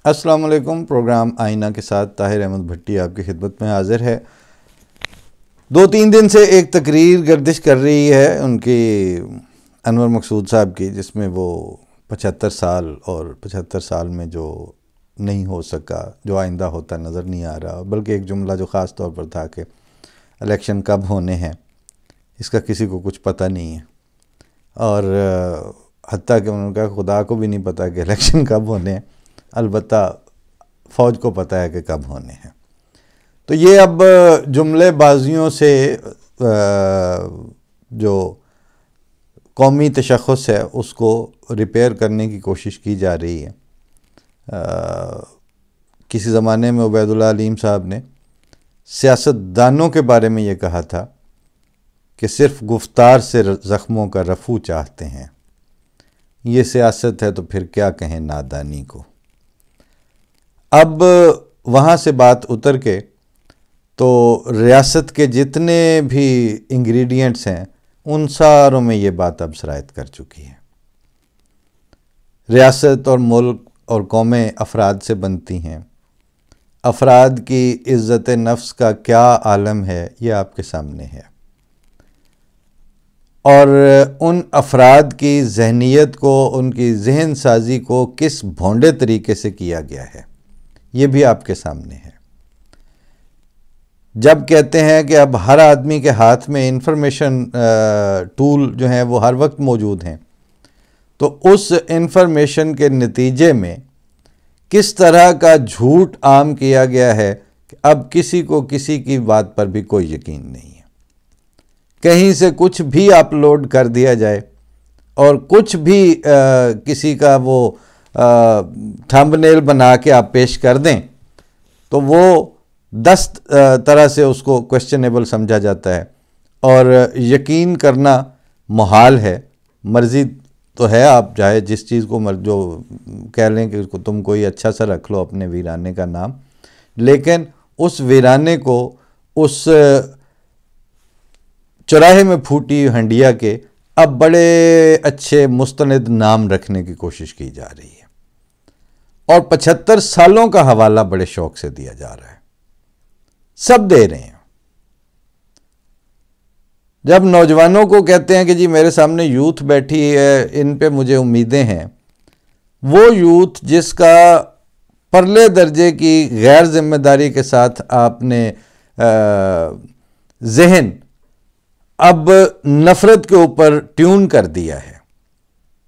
السلام علیکم۔ پروگرام آئینہ کے ساتھ طاہر احمد بھٹی آپ کی خدمت میں حاضر ہے۔ 2-3 دن سے ایک تقریر گردش کر رہی ہے ان کی انور مقصود صاحب کی، جس میں وہ 75 سال اور 75 سال میں جو نہیں ہو سکا، جو آئندہ ہوتا نظر نہیں آ رہا، بلکہ ایک جملہ جو خاص طور پر تھا کہ الیکشن کب ہونے ہیں اس کا کسی کو کچھ پتہ نہیں ہے، اور حتیٰ کہ انہوں نے کہا خدا کو بھی نہیں پتہ کہ الیکشن کب ہونے ہیں، البتہ فوج کو پتہ ہے کہ کب ہونے ہیں۔ تو یہ اب جملے بازیوں سے جو قومی تشخص ہے اس کو ریپیئر کرنے کی کوشش کی جا رہی ہے۔ کسی زمانے میں عبید اللہ علیم صاحب نے سیاستدانوں کے بارے میں یہ کہا تھا کہ صرف گفتار سے زخموں کا رفو چاہتے ہیں، یہ سیاست ہے تو پھر کیا کہیں نادانی کو۔ اب وہاں سے بات اتر کے تو ریاست کے جتنے بھی انگریڈینٹس ہیں ان ساروں میں یہ بات اب سرایت کر چکی ہے۔ ریاست اور ملک اور قومیں افراد سے بنتی ہیں، افراد کی عزت نفس کا کیا عالم ہے یہ آپ کے سامنے ہے، اور ان افراد کی ذہنیت کو، ان کی ذہن سازی کو کس بھونڈے طریقے سے کیا گیا ہے یہ بھی آپ کے سامنے ہے۔ جب کہتے ہیں کہ اب ہر آدمی کے ہاتھ میں انفارمیشن ٹول جو ہیں وہ ہر وقت موجود ہیں، تو اس انفارمیشن کے نتیجے میں کس طرح کا جھوٹ عام کیا گیا ہے کہ اب کسی کو کسی کی بات پر بھی کوئی یقین نہیں ہے۔ کہیں سے کچھ بھی اپلوڈ کر دیا جائے اور کچھ بھی کسی کا وہ تھمب نیل بنا کے آپ پیش کر دیں تو وہ 10 طرح سے اس کو کویسچنیبل سمجھا جاتا ہے، اور یقین کرنا محال ہے۔ مرضی تو ہے، آپ چاہے جس چیز کو جو کہہ لیں کہ تم کوئی اچھا سا رکھ لو اپنے ویرانے کا نام، لیکن اس ویرانے کو اس چوراہے میں پھوٹی ہنڈیا کے اب بڑے اچھے مستند نام رکھنے کی کوشش کی جا رہی ہے، اور 75 سالوں کا حوالہ بڑے شوق سے دیا جا رہا ہے، سب دے رہے ہیں۔ جب نوجوانوں کو کہتے ہیں کہ جی میرے سامنے یوتھ بیٹھی ہے، ان پہ مجھے امیدیں ہیں، وہ یوتھ جس کا پرلے درجے کی غیر ذمہ داری کے ساتھ آپ نے ذہن اب نفرت کے اوپر ٹیون کر دیا ہے،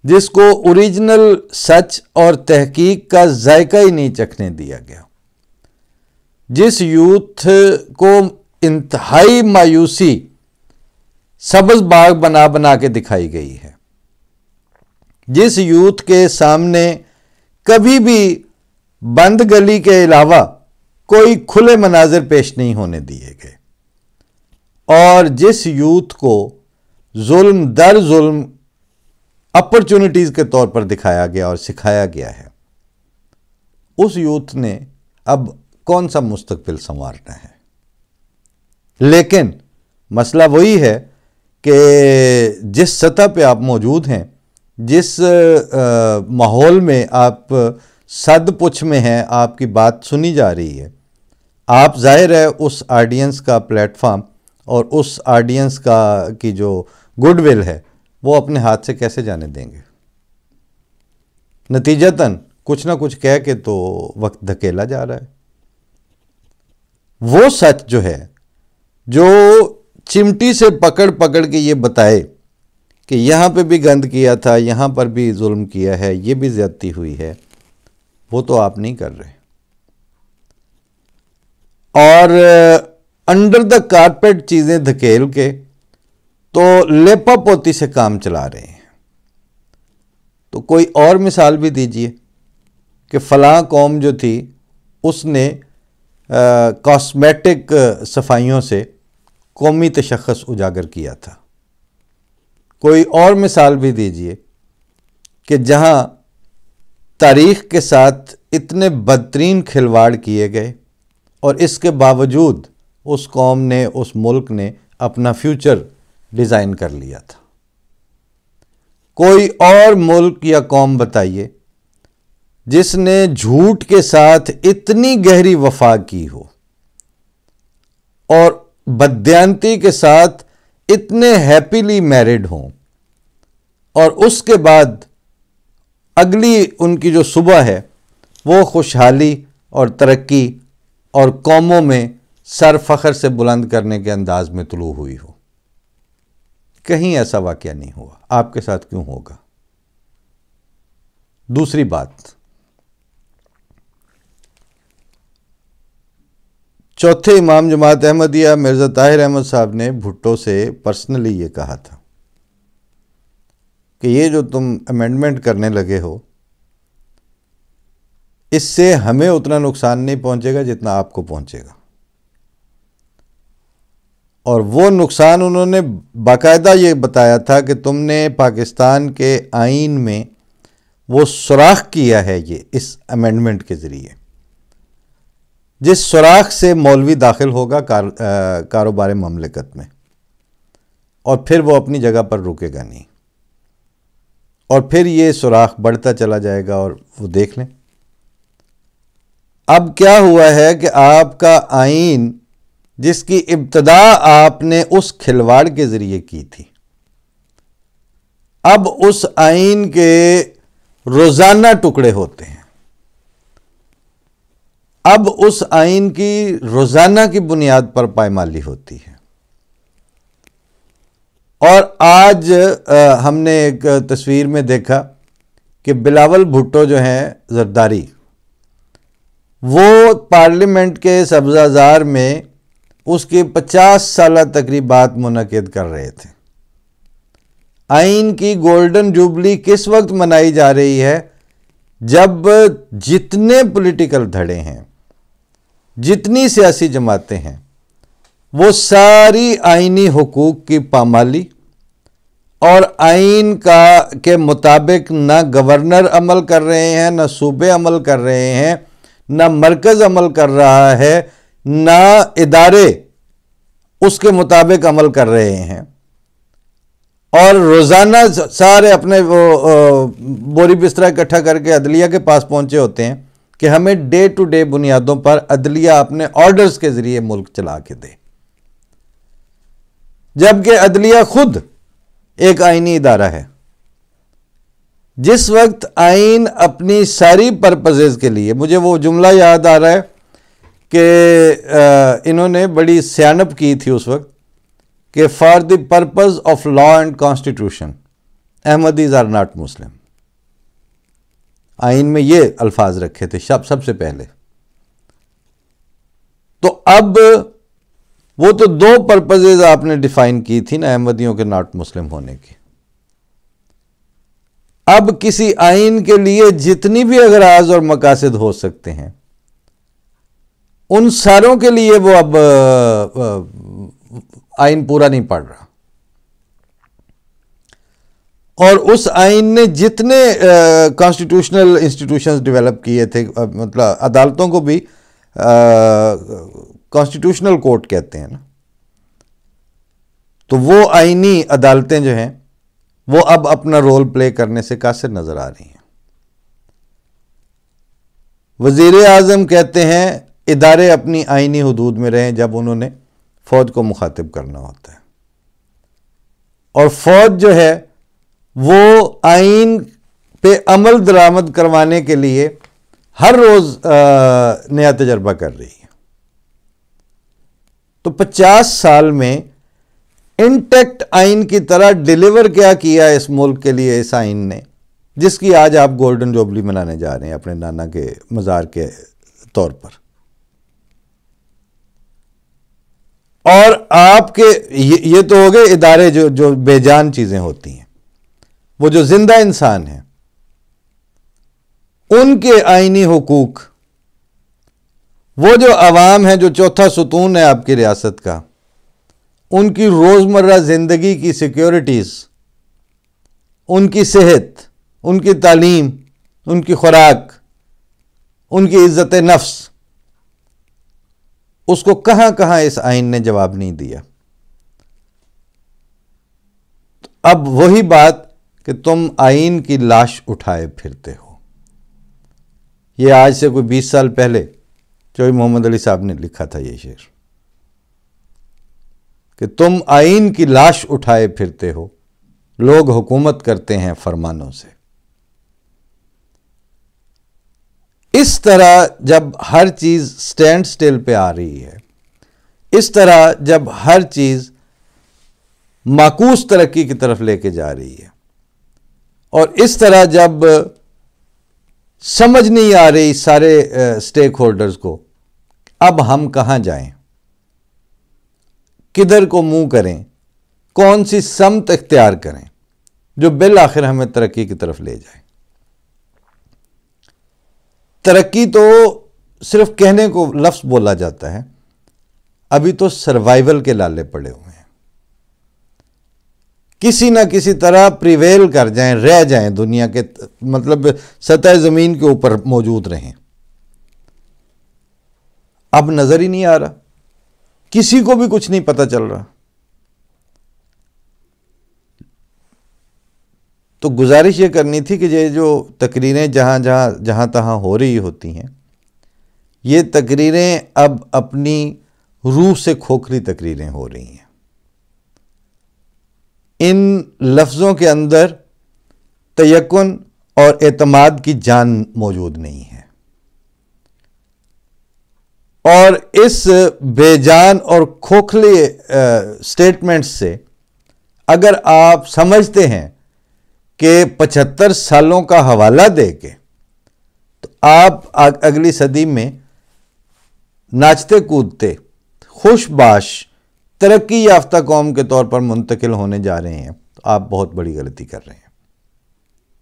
جس کو اوریجنل سچ اور تحقیق کا ذائقہ ہی نہیں چکھنے دیا گیا، جس یوتھ کو انتہائی مایوسی سبز باغ بنا بنا کے دکھائی گئی ہے، جس یوتھ کے سامنے کبھی بھی بند گلی کے علاوہ کوئی کھلے مناظر پیش نہیں ہونے دیے گئے، اور جس یوتھ کو ظلم در ظلم اپرچونٹیز کے طور پر دکھایا گیا اور سکھایا گیا ہے، اس یوتھ نے اب کون سا مستقبل سنوارنا ہے۔ لیکن مسئلہ وہی ہے کہ جس سطح پہ آپ موجود ہیں، جس ماحول میں آپ صد پچھ میں ہیں، آپ کی بات سنی جا رہی ہے، آپ ظاہر ہے اس آڈینس کا پلیٹ فارم اور اس آڈینس کی جو گڈ ول ہے وہ اپنے ہاتھ سے کیسے جانے دیں گے؟ نتیجتاً کچھ نہ کچھ کہہ کے تو وقت دھکیلا جا رہا ہے۔ وہ سچ جو ہے، جو چمٹی سے پکڑ پکڑ کے یہ بتائے کہ یہاں پہ بھی گند کیا تھا، یہاں پر بھی ظلم کیا ہے، یہ بھی زیادتی ہوئی ہے، وہ تو آپ نہیں کر رہے، اور انڈر دا کارپیٹ چیزیں دھکیل کے تو لیپا پوتی سے کام چلا رہے ہیں۔ تو کوئی اور مثال بھی دیجئے کہ فلاں قوم جو تھی اس نے کاسمیٹک صفائیوں سے قومی تشخص اجاگر کیا تھا۔ کوئی اور مثال بھی دیجئے کہ جہاں تاریخ کے ساتھ اتنے بدترین کھلواڑ کیے گئے اور اس کے باوجود اس قوم نے، اس ملک نے اپنا فیوچر ڈیزائن کر لیا تھا۔ کوئی اور ملک یا قوم بتائیے جس نے جھوٹ کے ساتھ اتنی گہری وفا کی ہو اور بددیانتی کے ساتھ اتنے ہیپیلی میرڈ ہوں، اور اس کے بعد اگلی ان کی جو صبح ہے وہ خوشحالی اور ترقی اور قوموں میں سر فخر سے بلند کرنے کے انداز میں طلوع ہوئی ہو۔ کہیں ایسا واقعہ نہیں ہوا، آپ کے ساتھ کیوں ہوگا؟ دوسری بات، چوتھے امام جماعت احمدیہ مرزا طاہر احمد صاحب نے بھٹو سے پرسنلی یہ کہا تھا کہ یہ جو تم امینڈمنٹ کرنے لگے ہو، اس سے ہمیں اتنا نقصان نہیں پہنچے گا جتنا آپ کو پہنچے گا۔ اور وہ نقصان انہوں نے باقاعدہ یہ بتایا تھا کہ تم نے پاکستان کے آئین میں وہ سوراخ کیا ہے یہ اس امینڈمنٹ کے ذریعے، جس سوراخ سے مولوی داخل ہوگا کاروبار مملکت میں، اور پھر وہ اپنی جگہ پر رکے گا نہیں، اور پھر یہ سوراخ بڑھتا چلا جائے گا۔ اور وہ دیکھ لیں اب کیا ہوا ہے کہ آپ کا آئین جس کی ابتدا آپ نے اس کھلواڑ کے ذریعے کی تھی، اب اس آئین کے روزانہ ٹکڑے ہوتے ہیں، اب اس آئین کی روزانہ کی بنیاد پر پائمالی ہوتی ہے۔ اور آج ہم نے ایک تصویر میں دیکھا کہ بلاول بھٹو جو ہیں زرداری، وہ پارلیمنٹ کے سبزہ زار میں اس کی 50 سالہ تقریبات منعقد کر رہے تھے۔ آئین کی گولڈن جوبلی کس وقت منائی جا رہی ہے؟ جب جتنے پولیٹیکل دھڑے ہیں، جتنی سیاسی جماعتیں ہیں، وہ ساری آئینی حقوق کی پامالی اور آئین کے مطابق نہ گورنر عمل کر رہے ہیں، نہ صوبے عمل کر رہے ہیں، نہ مرکز عمل کر رہا ہے، نہ ادارے اس کے مطابق عمل کر رہے ہیں، اور روزانہ سارے اپنے بوری بستر اکٹھا کر کے عدلیہ کے پاس پہنچے ہوتے ہیں کہ ہمیں ڈے ٹو ڈے بنیادوں پر عدلیہ اپنے آرڈرز کے ذریعے ملک چلا کے دے، جبکہ عدلیہ خود ایک آئینی ادارہ ہے۔ جس وقت آئین اپنی ساری پرپزز کے لیے، مجھے وہ جملہ یاد آ رہا ہے کہ انہوں نے بڑی سیانپ کی تھی اس وقت کہ for the purpose of law and constitution Ahmadis are not Muslim. آئین میں یہ الفاظ رکھے تھے سب سے پہلے۔ تو اب وہ تو دو پرپزز آپ نے ڈیفائن کی تھی نا احمدیوں کے ناٹ مسلم ہونے کی۔ اب کسی آئین کے لیے جتنی بھی اغراض اور مقاصد ہو سکتے ہیں، ان ساروں کے لیے وہ اب آئین پورا نہیں پڑ رہا، اور اس آئین نے جتنے کانسٹیٹیوشنل انسٹیٹیوشنز ڈیولپ کیے تھے، مطلب عدالتوں کو بھی کانسٹیٹیوشنل کورٹ کہتے ہیں نا، تو وہ آئینی عدالتیں جو ہیں وہ اب اپنا رول پلے کرنے سے قاصر نظر آ رہی ہیں۔ وزیر اعظم کہتے ہیں ادارے اپنی آئینی حدود میں رہیں جب انہوں نے فوج کو مخاطب کرنا ہوتا ہے، اور فوج جو ہے وہ آئین پہ عمل درآمد کروانے کے لیے ہر روز نیا تجربہ کر رہی ہے۔ تو 50 سال میں انٹیکٹ آئین کی طرح ڈیلیور کیا اس ملک کے لیے اس آئین نے، جس کی آج آپ گولڈن جوبلی منانے جا رہے ہیں اپنے نانا کے مزار کے طور پر۔ اور آپ کے یہ تو ہو گئے ادارے جو بے جان چیزیں ہوتی ہیں، وہ جو زندہ انسان ہیں ان کے آئینی حقوق، وہ جو عوام ہے جو چوتھا ستون ہے آپ کی ریاست کا، ان کی روزمرہ زندگی کی سیکیورٹیز، ان کی صحت، ان کی تعلیم، ان کی خوراک، ان کی عزت نفس، اس کو کہاں اس آئین نے جواب نہیں دیا۔ اب وہی بات کہ تم آئین کی لاش اٹھائے پھرتے ہو۔ یہ آج سے کوئی 20 سال پہلے چوہی محمد علی صاحب نے لکھا تھا یہ شعر کہ تم آئین کی لاش اٹھائے پھرتے ہو، لوگ حکومت کرتے ہیں فرمانوں سے۔ اس طرح جب ہر چیز سٹینڈ سٹل پہ آ رہی ہے، اس طرح جب ہر چیز معکوس ترقی کی طرف لے کے جا رہی ہے، اور اس طرح جب سمجھ نہیں آ رہی سارے سٹیک ہولڈرز کو اب ہم کہاں جائیں، کدھر کو منہ کریں، کون سی سمت اختیار کریں جو بالآخر ہمیں ترقی کی طرف لے جائے۔ ترقی تو صرف کہنے کو لفظ بولا جاتا ہے، ابھی تو سروائیول کے لالے پڑے ہوئے ہیں، کسی نہ کسی طرح پریویل کر جائیں، رہ جائیں، دنیا کے مطلب سطح زمین کے اوپر موجود رہیں۔ اب نظر ہی نہیں آ رہا، کسی کو بھی کچھ نہیں پتہ چل رہا۔ تو گزارش یہ کرنی تھی کہ یہ جو تقریریں جہاں تہاں ہو رہی ہوتی ہیں، یہ تقریریں اب اپنی روح سے کھوکھلی تقریریں ہو رہی ہیں۔ ان لفظوں کے اندر تیقن اور اعتماد کی جان موجود نہیں ہے، اور اس بے جان اور کھوکھلے سٹیٹمنٹ سے اگر آپ سمجھتے ہیں کہ 75 سالوں کا حوالہ دے کے تو آپ اگلی صدی میں ناچتے کودتے خوش باش ترقی یافتہ قوم کے طور پر منتقل ہونے جا رہے ہیں، تو آپ بہت بڑی غلطی کر رہے ہیں،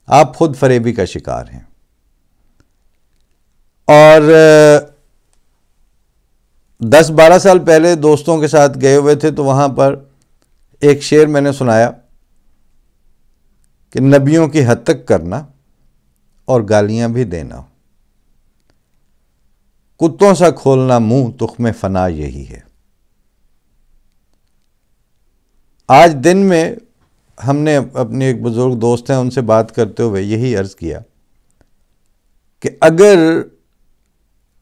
آپ خود فریبی کا شکار ہیں۔ اور 10-12 سال پہلے دوستوں کے ساتھ گئے ہوئے تھے، تو وہاں پر ایک شعر میں نے سنایا کہ نبیوں کی حد تک کرنا اور گالیاں بھی دینا، کتوں سا کھولنا منہ تخم فنا یہی ہے۔ آج دن میں ہم نے اپنے ایک بزرگ دوست ہیں، ان سے بات کرتے ہوئے یہی عرض کیا کہ اگر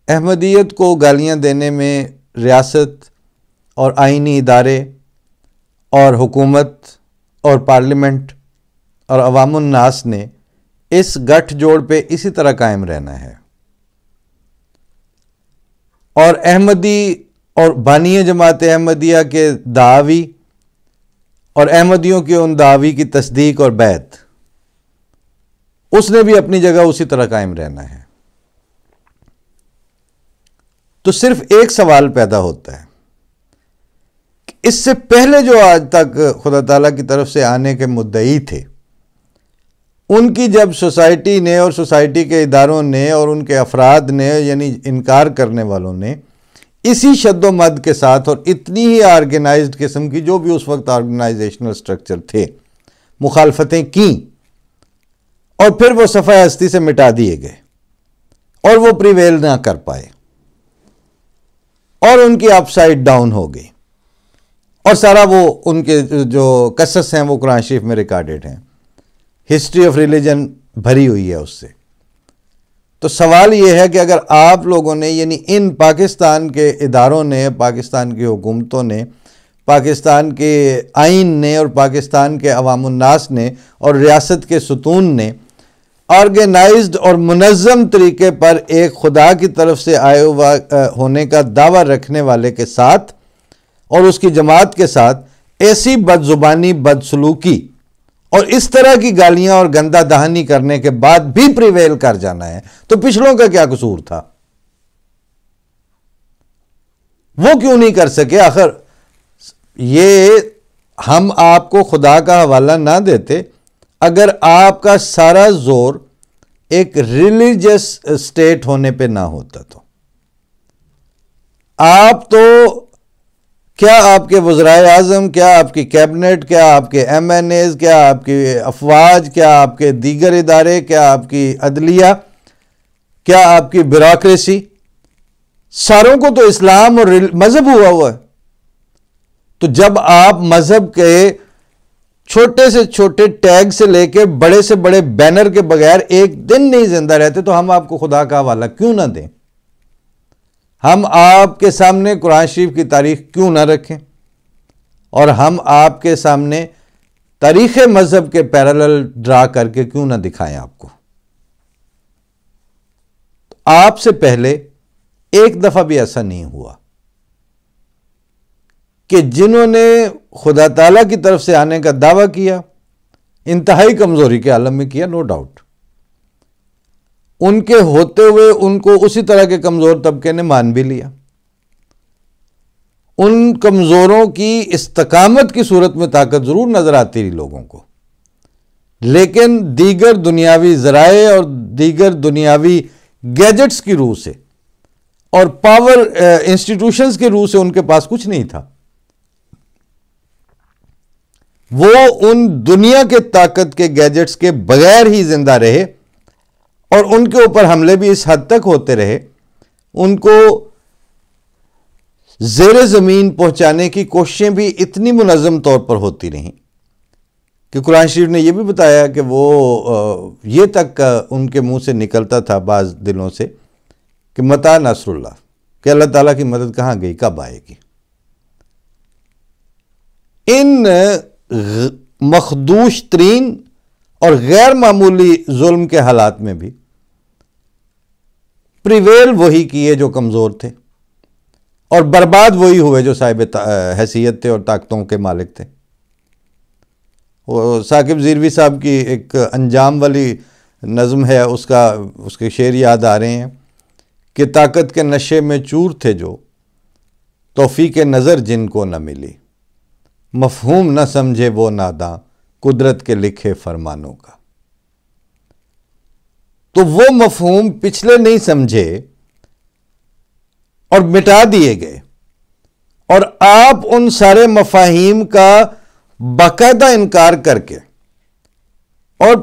احمدیت کو گالیاں دینے میں ریاست اور آئینی ادارے اور حکومت اور پارلیمنٹ اور عوام الناس نے اس گٹھ جوڑ پہ اسی طرح قائم رہنا ہے، اور احمدی اور بانی جماعت احمدیہ کے دعوی اور احمدیوں کی ان دعوی کی تصدیق اور بیعت، اس نے بھی اپنی جگہ اسی طرح قائم رہنا ہے، تو صرف ایک سوال پیدا ہوتا ہے کہ اس سے پہلے جو آج تک خدا تعالیٰ کی طرف سے آنے کے مدعی تھے، ان کی جب سوسائٹی نے اور سوسائٹی کے اداروں نے اور ان کے افراد نے، یعنی انکار کرنے والوں نے، اسی شد و مد کے ساتھ اور اتنی ہی آرگنائزڈ قسم کی جو بھی اس وقت آرگنائزیشنل سٹرکچر تھے مخالفتیں کیں، اور پھر وہ صفحہ ہستی سے مٹا دیے گئے اور وہ پریویل نہ کر پائے اور ان کی اپ سائڈ ڈاؤن ہو گئی، اور سارا وہ ان کے جو قصص ہیں وہ قرآن شریف میں ریکارڈڈ ہیں، ہسٹری آف ریلیجن بھری ہوئی ہے اس سے۔ تو سوال یہ ہے کہ اگر آپ لوگوں نے، یعنی ان پاکستان کے اداروں نے، پاکستان کی حکومتوں نے، پاکستان کے آئین نے اور پاکستان کے عوام الناس نے اور ریاست کے ستون نے آرگنائزڈ اور منظم طریقے پر ایک خدا کی طرف سے آئے ہوا ہونے کا دعویٰ رکھنے والے کے ساتھ اور اس کی جماعت کے ساتھ ایسی بد زبانی، بد سلوکی اور اس طرح کی گالیاں اور گندہ دہانی کرنے کے بعد بھی پریویل کر جانا ہے، تو پچھلوں کا کیا قصور تھا؟ وہ کیوں نہیں کر سکے؟ آخر یہ ہم آپ کو خدا کا حوالہ نہ دیتے اگر آپ کا سارا زور ایک ریلیجس سٹیٹ ہونے پہ نہ ہوتا، تو آپ تو کیا آپ کے وزرائے اعظم، کیا آپ کی کیبنٹ، کیا آپ کے ایم این ایز، کیا آپ کی افواج، کیا آپ کے دیگر ادارے، کیا آپ کی عدلیہ، کیا آپ کی بیوروکریسی، ساروں کو تو اسلام اور مذہب ہوا ہے۔ تو جب آپ مذہب کے چھوٹے سے چھوٹے ٹیگ سے لے کے بڑے سے بڑے بینر کے بغیر ایک دن نہیں زندہ رہتے، تو ہم آپ کو خدا کا حوالہ کیوں نہ دیں؟ ہم آپ کے سامنے قرآن شریف کی تاریخ کیوں نہ رکھیں؟ اور ہم آپ کے سامنے تاریخ مذہب کے پیرالل ڈرا کر کے کیوں نہ دکھائیں آپ کو؟ آپ سے پہلے ایک دفعہ بھی ایسا نہیں ہوا کہ جنہوں نے خدا تعالیٰ کی طرف سے آنے کا دعویٰ کیا انتہائی کمزوری کے عالم میں کیا، نو ڈاؤٹ، ان کے ہوتے ہوئے ان کو اسی طرح کے کمزور طبقے نے مان بھی لیا۔ ان کمزوروں کی استقامت کی صورت میں طاقت ضرور نظر آتی رہی لوگوں کو، لیکن دیگر دنیاوی ذرائع اور دیگر دنیاوی گیجٹس کی روح سے اور پاور انسٹیٹیوشنز کی روح سے ان کے پاس کچھ نہیں تھا۔ وہ ان دنیا کے طاقت کے گیجٹس کے بغیر ہی زندہ رہے، اور ان کے اوپر حملے بھی اس حد تک ہوتے رہے، ان کو زیر زمین پہنچانے کی کوششیں بھی اتنی منظم طور پر ہوتی رہیں کہ قرآن شریف نے یہ بھی بتایا کہ وہ یہ تک ان کے منہ سے نکلتا تھا بعض دنوں سے کہ متی نصر اللہ، کہ اللہ تعالیٰ کی مدد کہاں گئی، کب آئے گی۔ ان مخدوش ترین اور غیر معمولی ظلم کے حالات میں بھی پریویل وہی کیے جو کمزور تھے، اور برباد وہی ہوئے جو صاحب حیثیت تھے اور طاقتوں کے مالک تھے۔ وہ ثاقب زیروی صاحب کی ایک انجام والی نظم ہے، اس کے شعر یاد آ رہے ہیں کہ طاقت کے نشے میں چور تھے جو، توفیق نظر جن کو نہ ملی، مفہوم نہ سمجھے وہ ناداں قدرت کے لکھے فرمانوں کا۔ تو وہ مفہوم پچھلے نہیں سمجھے اور مٹا دیے گئے، اور آپ ان سارے مفاہیم کا باقاعدہ انکار کر کے اور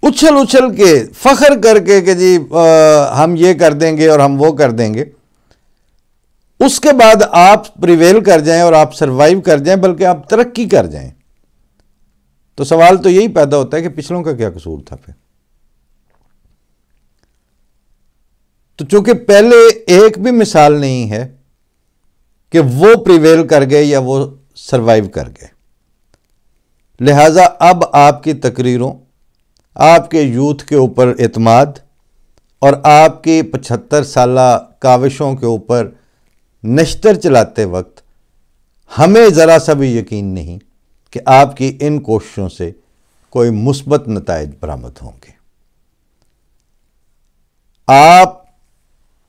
اچھل اچھل کے فخر کر کے کہ جی ہم یہ کر دیں گے اور ہم وہ کر دیں گے، اس کے بعد آپ پریویل کر جائیں اور آپ سروائیو کر جائیں، بلکہ آپ ترقی کر جائیں، تو سوال تو یہی پیدا ہوتا ہے کہ پچھلوں کا کیا قصور تھا پھر؟ تو چونکہ پہلے ایک بھی مثال نہیں ہے کہ وہ پریویل کر گئے یا وہ سروائیو کر گئے، لہٰذا اب آپ کی تقریروں، آپ کے یوتھ کے اوپر اعتماد اور آپ کی 75 سالہ کاوشوں کے اوپر نشتر چلاتے وقت ہمیں ذرا سا بھی یقین نہیں کہ آپ کی ان کوششوں سے کوئی مثبت نتائج برآمد ہوں گے۔ آپ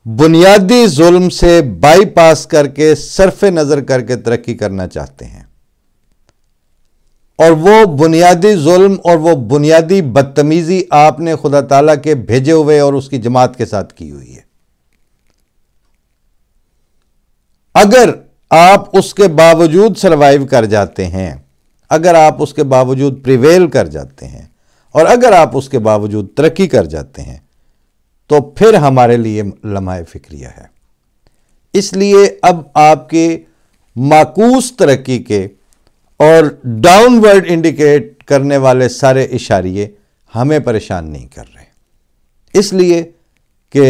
بنیادی ظلم سے بائی پاس کر کے صرف نظر کر کے ترقی کرنا چاہتے ہیں، اور وہ بنیادی ظلم اور وہ بنیادی بدتمیزی آپ نے خدا تعالیٰ کے بھیجے ہوئے اور اس کی جماعت کے ساتھ کی ہوئی ہے۔ اگر آپ اس کے باوجود سروائیو کر جاتے ہیں، اگر آپ اس کے باوجود پریویل کر جاتے ہیں، اور اگر آپ اس کے باوجود ترقی کر جاتے ہیں، تو پھر ہمارے لیے لمحہ فکریہ ہے۔ اس لیے اب آپ کے معکوس ترقی کے اور ڈاؤن ورڈ انڈیکیٹ کرنے والے سارے اشاریے ہمیں پریشان نہیں کر رہے، اس لیے کہ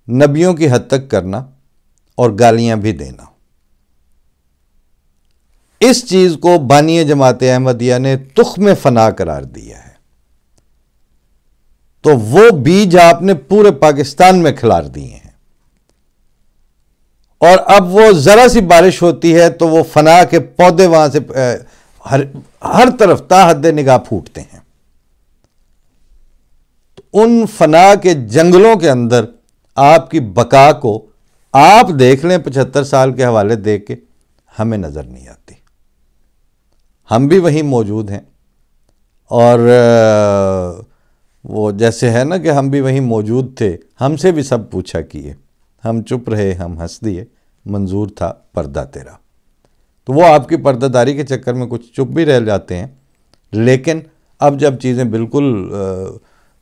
نبیوں کی حد تک کرنا اور گالیاں بھی دینا، اس چیز کو بانی جماعت احمدیہ نے تخم فنا قرار دیا ہے۔ تو وہ بیج آپ نے پورے پاکستان میں کھلار دیے ہیں، اور اب وہ ذرا سی بارش ہوتی ہے تو وہ فنا کے پودے وہاں سے ہر طرف تا حد نگاہ پھوٹتے ہیں۔ تو ان فنا کے جنگلوں کے اندر آپ کی بقا کو آپ دیکھ لیں، 75 سال کے حوالے دیکھ کے ہمیں نظر نہیں آتی۔ ہم بھی وہیں موجود ہیں، اور وہ جیسے ہے نا کہ ہم بھی وہیں موجود تھے، ہم سے بھی سب پوچھا کیے، ہم چپ رہے، ہم ہنس دیے، منظور تھا پردہ تیرا۔ تو وہ آپ کی پردہ داری کے چکر میں کچھ چپ بھی رہ جاتے ہیں، لیکن اب جب چیزیں بالکل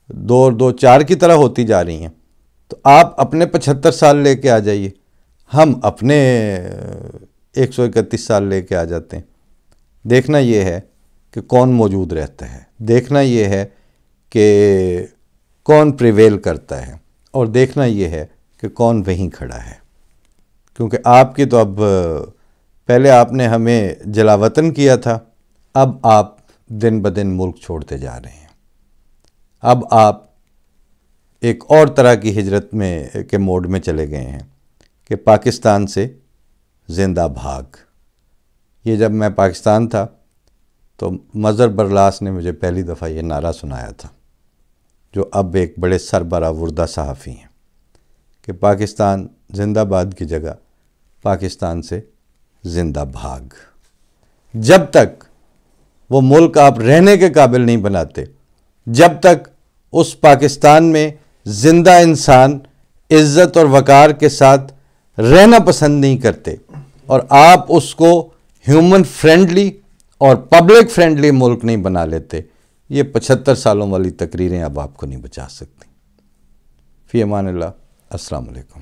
2-4 کی طرح ہوتی جا رہی ہیں، تو آپ اپنے 75 سال لے کے آ جائیے، ہم اپنے 131 سال لے کے آ جاتے ہیں، دیکھنا یہ ہے کہ کون موجود رہتا ہے، دیکھنا یہ ہے کہ کون پریویل کرتا ہے، اور دیکھنا یہ ہے کہ کون وہیں کھڑا ہے. کیونکہ آپ کی تو اب پہلے آپ نے ہمیں جلاوطن کیا تھا، اب آپ دن بدن ملک چھوڑتے جا رہے ہیں. اب آپ ایک اور طرح کی ہجرت میں کے موڈ میں چلے گئے ہیں کہ پاکستان سے زندہ بھاگ. یہ جب میں پاکستان تھا تو مظہر برلاس نے مجھے پہلی دفعہ یہ نعرہ سنایا تھا، جو اب ایک بڑے سربراہ صحافی ہیں، کہ پاکستان زندہ باد کی جگہ پاکستان سے زندہ بھاگ. جب تک وہ ملک آپ رہنے کے قابل نہیں بناتے، جب تک اس پاکستان میں زندہ انسان عزت اور وقار کے ساتھ رہنا پسند نہیں کرتے، اور آپ اس کو ہیومن فرینڈلی اور پبلک فرینڈلی ملک نہیں بنا لیتے، یہ 75 سالوں والی تقریریں اب آپ کو نہیں بچا سکتی. فی امان اللہ. السلام علیکم.